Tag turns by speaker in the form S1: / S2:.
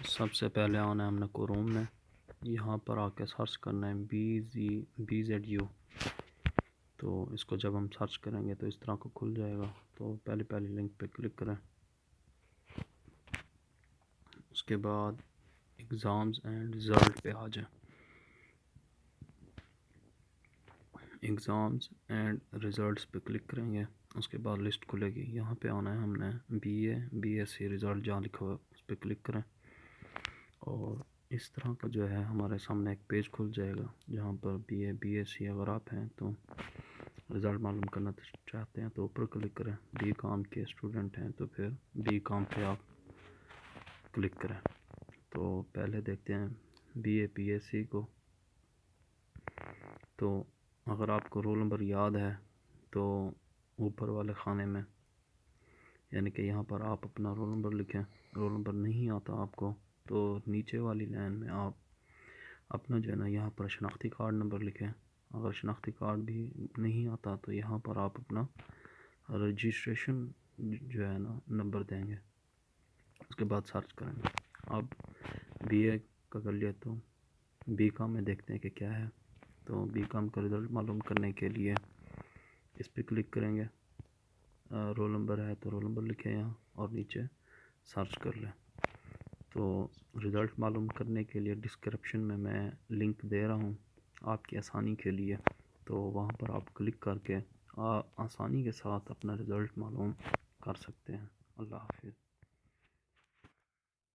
S1: سب سے پہلے آنا ہے ہم نے کروم میں، یہاں پر آ کے سرچ کرنا ہے BZU۔ تو اس کو جب ہم سرچ کریں گے تو اس طرح کو کھل جائے گا۔ تو پہلی لنک پہ کلک کریں، اس کے بعد ایگزامز اینڈ رزلٹ پہ آ جائیں۔ ایگزامز اینڈ رزلٹس پہ کلک کریں گے، اس کے بعد لسٹ کھلے گی، یہاں پہ آنا ہے ہم نے BSc رزلٹ جہاں لکھا ہوا ہے اس پہ کلک کریں، اور اس طرح کا جو ہے ہمارے سامنے ایک پیج کھل جائے گا جہاں پر BSc اگر آپ ہیں تو رزلٹ معلوم کرنا چاہتے ہیں تو اوپر کلک کریں، BCom کے اسٹوڈنٹ ہیں تو پھر BCom پہ آپ کلک کریں۔ تو پہلے دیکھتے ہیں BSc کو، تو اگر آپ کو رول نمبر یاد ہے تو اوپر والے خانے میں، یعنی کہ یہاں پر آپ اپنا رول نمبر لکھیں۔ رول نمبر نہیں آتا آپ کو تو نیچے والی لائن میں آپ اپنا جو ہے نا یہاں پر شناختی کارڈ نمبر لکھیں۔ اگر شناختی کارڈ بھی نہیں آتا تو یہاں پر آپ اپنا رجسٹریشن جو ہے نا نمبر دیں گے، اس کے بعد سرچ کریں گے۔ اب BA کا کر لیا تو BCom میں دیکھتے ہیں کہ کیا ہے، تو BCom کا رزلٹ معلوم کرنے کے لیے اس پہ کلک کریں گے۔ رول نمبر ہے تو رول نمبر لکھیں یہاں اور نیچے سرچ کر لیں۔ تو رزلٹ معلوم کرنے کے لیے ڈسکرپشن میں لنک دے رہا ہوں آپ کی آسانی کے لیے، تو وہاں پر آپ کلک کر کے آسانی کے ساتھ اپنا رزلٹ معلوم کر سکتے ہیں۔ اللہ حافظ۔